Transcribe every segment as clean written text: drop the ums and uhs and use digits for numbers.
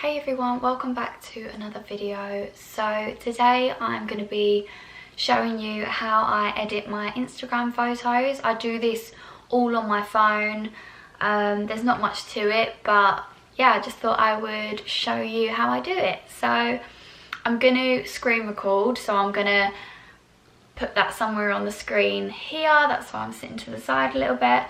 Hey everyone, welcome back to another video. So today I'm going to be showing you how I edit my Instagram photos. I do this all on my phone. There's not much to it, but yeah, I just thought I would show you how I do it. So I'm going to screen record, so I'm going to put that somewhere on the screen here. That's why I'm sitting to the side a little bit.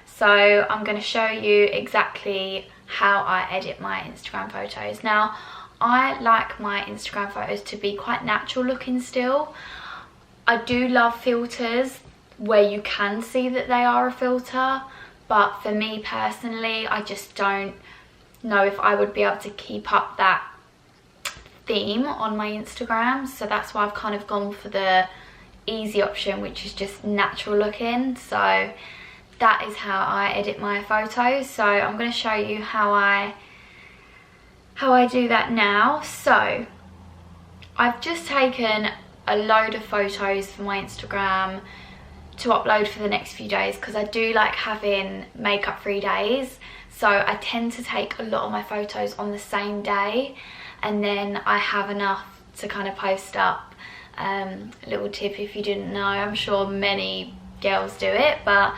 So I'm going to show you exactly how I edit my Instagram photos. Now, I like my Instagram photos to be quite natural looking still. I do love filters where you can see that they are a filter, but for me personally, I just don't know if I would be able to keep up that theme on my Instagram. So that's why I've kind of gone for the easy option, which is just natural looking. So that is how I edit my photos. So I'm going to show you how I do that now. So I've just taken a load of photos for my Instagram to upload for the next few days, because I do like having makeup free days. So I tend to take a lot of my photos on the same day, and then I have enough to kind of post up. A little tip if you didn't know, I'm sure many girls do it, but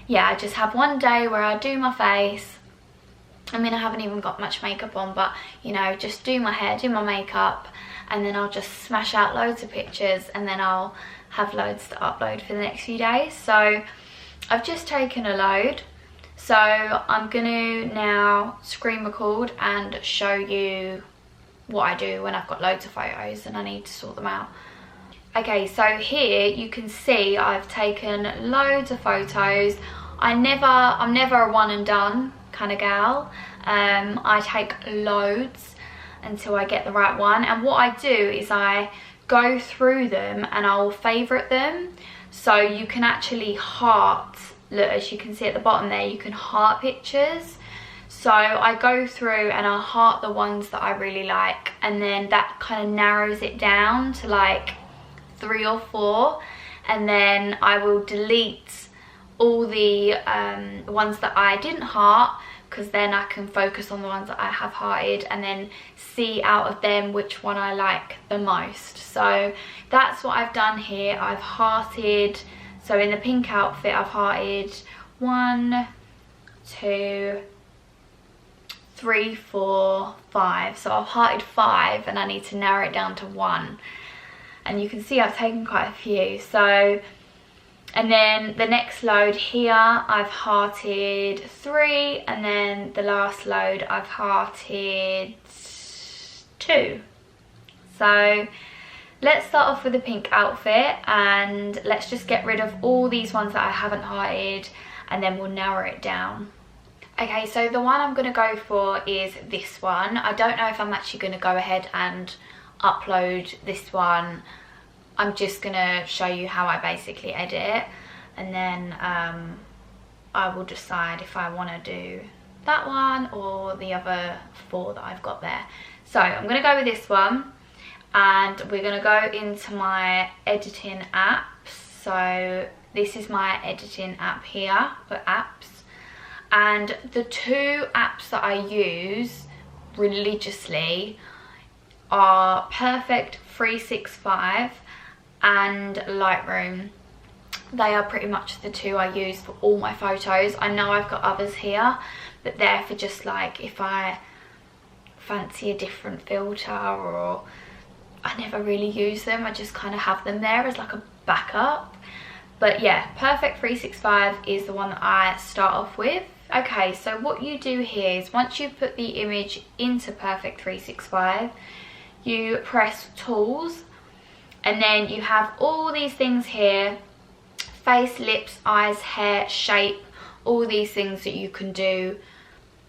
yeah, I just have one day where I do my face. I mean, I haven't even got much makeup on, but you know, just do my hair, do my makeup, and then I'll just smash out loads of pictures, and then I'll have loads to upload for the next few days. So I've just taken a load. So I'm gonna now screen record and show you what I do when I've got loads of photos and I need to sort them out. Okay, so here you can see I've taken loads of photos. I'm never a one and done kind of gal. I take loads until I get the right one. And what I do is I go through them and I'll favourite them. So you can actually heart, look, as you can see at the bottom there, you can heart pictures. So I go through and I'll heart the ones that I really like, and then that kind of narrows it down to like 3 or 4, and then I will delete all the ones that I didn't heart, because then I can focus on the ones that I have hearted and then see out of them which one I like the most. So that's what I've done here. I've hearted, so in the pink outfit I've hearted 1, 2, 3, 4, 5. So I've hearted 5 and I need to narrow it down to 1. And you can see I've taken quite a few. So, and then the next load here I've hearted 3, and then the last load I've hearted 2. So let's start off with the pink outfit, and let's just get rid of all these ones that I haven't hearted, and then we'll narrow it down. Okay, so the one I'm going to go for is this one. I don't know if I'm actually going to go ahead and upload this one. I'm just gonna show you how I basically edit it, and then I will decide if I want to do that one or the other 4 that I've got there. So I'm gonna go with this one, and we're gonna go into my editing apps. So this is my editing app here, or apps, and the 2 apps that I use religiously are Perfect365 and Lightroom. They are pretty much the 2 I use for all my photos. I know I've got others here, but they're for just like if I fancy a different filter, or I never really use them. I just kind of have them there as like a backup. But yeah, Perfect365 is the one that I start off with. Okay, so what you do here is once you've put the image into Perfect365, you press tools, and then you have all these things here: face, lips, eyes, hair, shape, all these things that you can do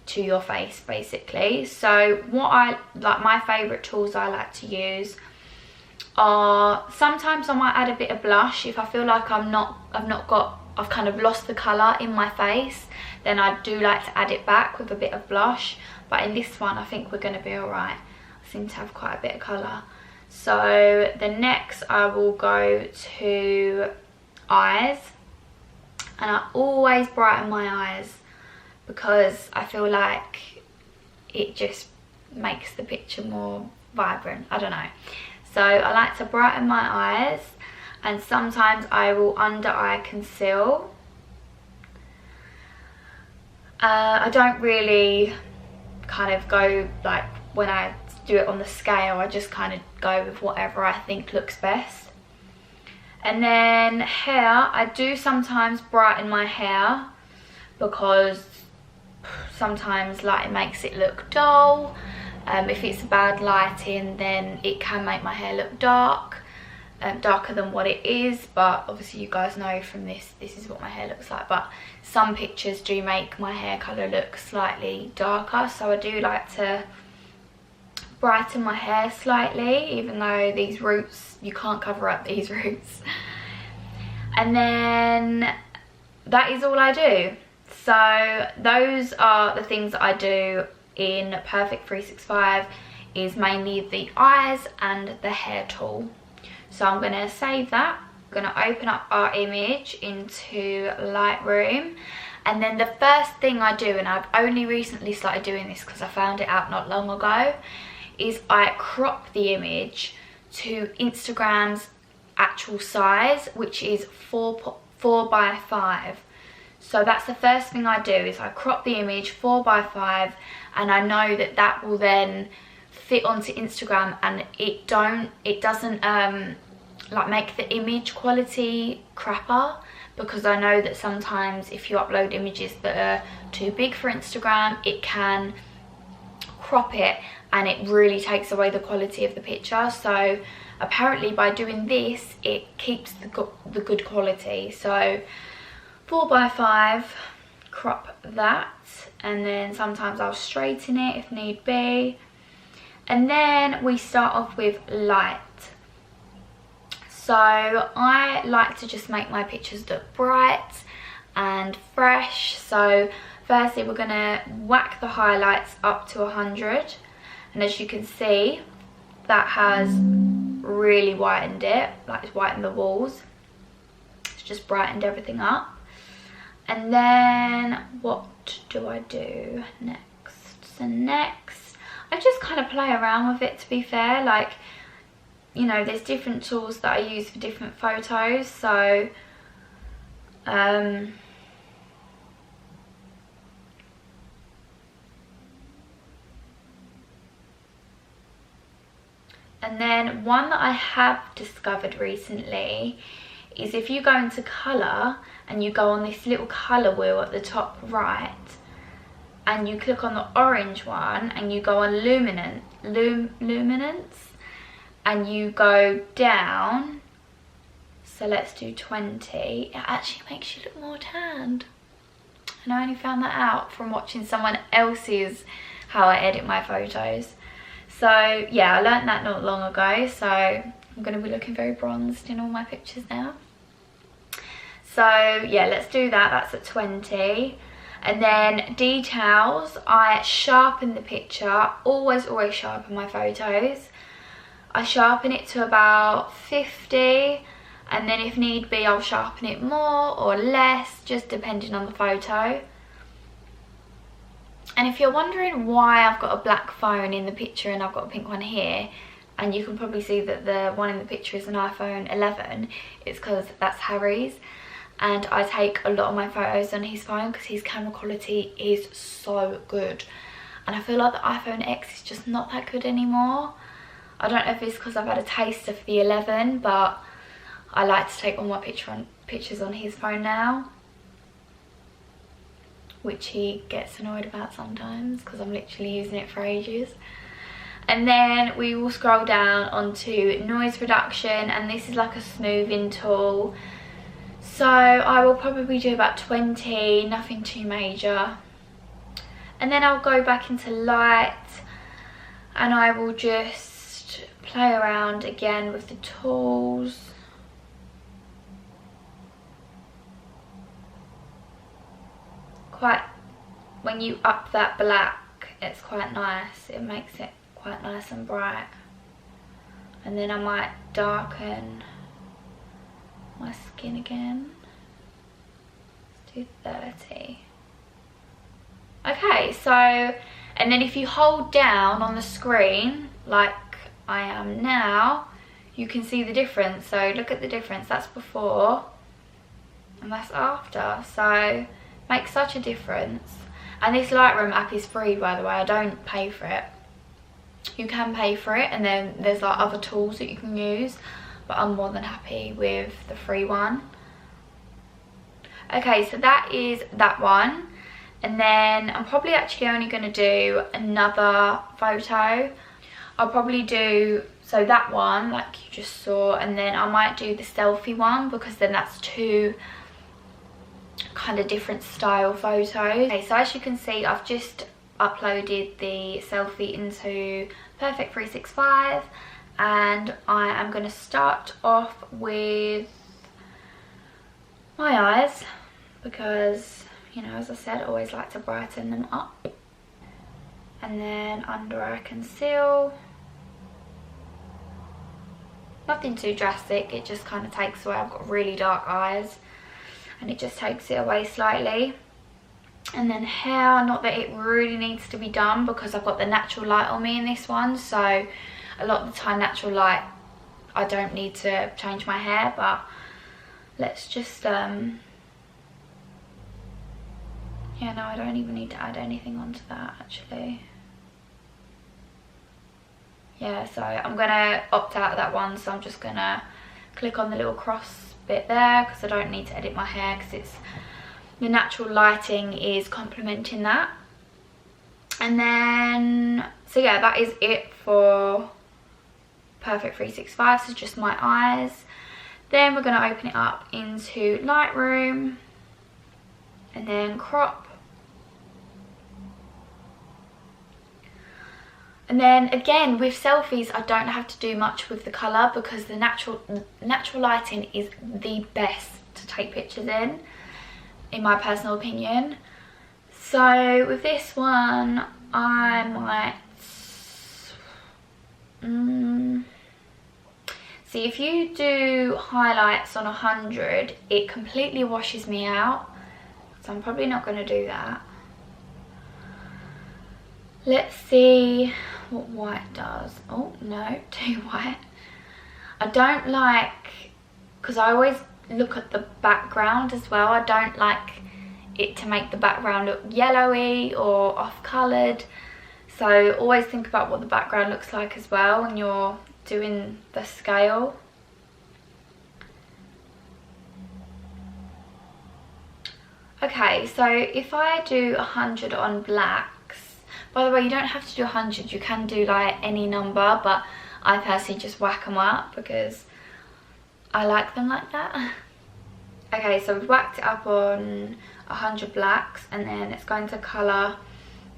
to your face basically. So what I like, my favorite tools I like to use are, sometimes I might add a bit of blush if I feel like I've kind of lost the color in my face, then I do like to add it back with a bit of blush. But in this one I think we're going to be all right. I seem to have quite a bit of color. So the next I will go to eyes, and I always brighten my eyes because I feel like it just makes the picture more vibrant. I don't know. So I like to brighten my eyes, and sometimes I will under eye conceal. I don't really kind of go like when I do it on the scale, I just kind of go with whatever I think looks best. And then hair, I do sometimes brighten my hair because sometimes lighting makes it look dull. If it's bad lighting, then it can make my hair look dark, darker than what it is. But obviously you guys know from this is what my hair looks like. But some pictures do make my hair colour look slightly darker, so I do like to brighten my hair slightly, even though these roots, you can't cover up these roots. And then that is all I do. So those are the things that I do in Perfect365, is mainly the eyes and the hair tool. So I'm going to save that. I'm going to open up our image into Lightroom, and then the first thing I do, and I've only recently started doing this because I found it out not long ago, is I crop the image to Instagram's actual size, which is 4 by 5. So that's the first thing I do, is I crop the image 4 by 5, and I know that that will then fit onto Instagram, and it doesn't like make the image quality crapper, because I know that sometimes if you upload images that are too big for Instagram, it can crop it and it really takes away the quality of the picture. So apparently by doing this, it keeps the good quality. So 4 by 5, crop that, and then sometimes I'll straighten it if need be. And then we start off with light. So I like to just make my pictures look bright and fresh. So firstly we're going to whack the highlights up to 100, and as you can see, that has really whitened it, like it's whitened the walls. It's just brightened everything up. And then what do I do next? So next I just kind of play around with it, to be fair. Like, you know, there's different tools that I use for different photos. So and then one that I have discovered recently is if you go into colour and you go on this little colour wheel at the top right, and you click on the orange one and you go on luminance, and you go down, so let's do 20, it actually makes you look more tanned. And I only found that out from watching someone else's how I edit my photos. So yeah, I learned that not long ago, so I'm going to be looking very bronzed in all my pictures now. So yeah, let's do that. That's at 20. And then details, I sharpen the picture. Always sharpen my photos. I sharpen it to about 50, and then if need be I'll sharpen it more or less, just depending on the photo. And if you're wondering why I've got a black phone in the picture and I've got a pink one here, and you can probably see that the one in the picture is an iPhone 11, it's because that's Harry's. And I take a lot of my photos on his phone because his camera quality is so good. And I feel like the iPhone X is just not that good anymore. I don't know if it's because I've had a taste of the 11, but I like to take all my pictures on his phone now, which he gets annoyed about sometimes because I'm literally using it for ages. And then we will scroll down onto noise reduction, and this is like a smoothing tool. So I will probably do about 20, nothing too major. And then I'll go back into light, and I will just play around again with the tools. When you up that black, it's quite nice. It makes it quite nice and bright. And then I might darken my skin again. Let's do 30. Okay, so And then if you hold down on the screen like I am now, you can see the difference. So look at the difference, that's before and that's after. So makes such a difference. And this Lightroom app is free, by the way. I don't pay for it. You can pay for it, and then there's like other tools that you can use, but I'm more than happy with the free one. Okay, so that is that one. And then I'm probably actually only going to do another photo. I'll probably do, so that one like you just saw, and then I might do the selfie one, because then that's two kind of different style photos. Okay, so as you can see, I've just uploaded the selfie into Perfect365, and I am going to start off with my eyes, because, you know, as I said, I always like to brighten them up. And then under eye conceal, nothing too drastic, it just kind of takes away, I've got really dark eyes, and it just takes it away slightly. And then hair, not that it really needs to be done, because I've got the natural light on me in this one, so a lot of the time natural light, I don't need to change my hair. But let's just yeah, no, I don't even need to add anything onto that actually. Yeah, so I'm gonna opt out of that one, so I'm just gonna click on the little cross bit there, because I don't need to edit my hair, because it's the natural lighting is complementing that. And then, so yeah, that is it for Perfect365, so just my eyes. Then we're going to open it up into Lightroom, and then crop. And then again, with selfies, I don't have to do much with the colour, because the natural lighting is the best to take pictures in my personal opinion. So with this one, I might see, if you do highlights on 100, it completely washes me out, so I'm probably not going to do that. Let's see what white does. Oh no, too white. I don't like, because I always look at the background as well. I don't like it to make the background look yellowy or off coloured, so always think about what the background looks like as well when you're doing the scale. Okay, so if I do 100 on blacks, by the way, you don't have to do 100, you can do like any number, but I personally just whack them up because I like them like that. Okay, so we've whacked it up on 100 blacks, and then it's going to colour,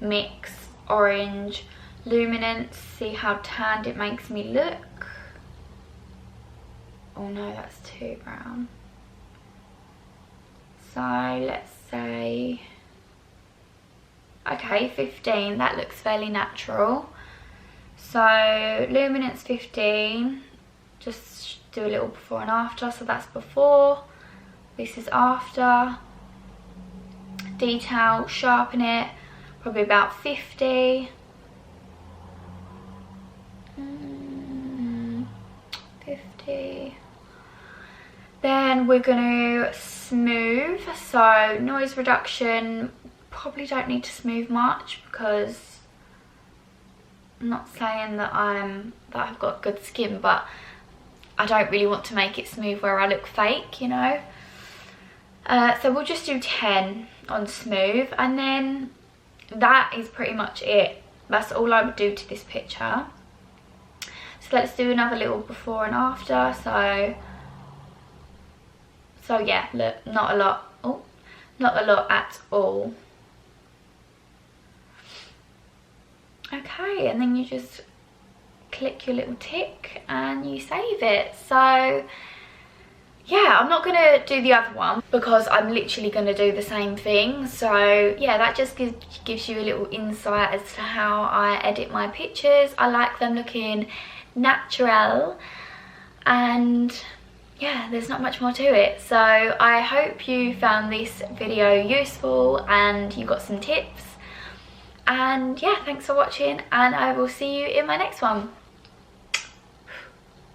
mix, orange, luminance, see how tanned it makes me look. Oh no, that's too brown. So let's say, okay, 15, that looks fairly natural. So luminance 15, just do a little before and after, so that's before, this is after. Detail, sharpen it, probably about 50. 50. Then we're going to smooth, so noise reduction, probably don't need to smooth much, because I'm not saying that I've got good skin, but I don't really want to make it smooth where I look fake, you know. So we'll just do 10 on smooth, and then that is pretty much it. That's all I would do to this picture. So let's do another little before and after. So yeah, look, not a lot. Oh, not a lot at all. Okay, and then you just click your little tick and you save it. So yeah, I'm not gonna do the other one because I'm literally gonna do the same thing. So yeah, that just gives you a little insight as to how I edit my pictures. I like them looking natural, and yeah, there's not much more to it. So I hope you found this video useful and you got some tips. And yeah, thanks for watching, and I will see you in my next one.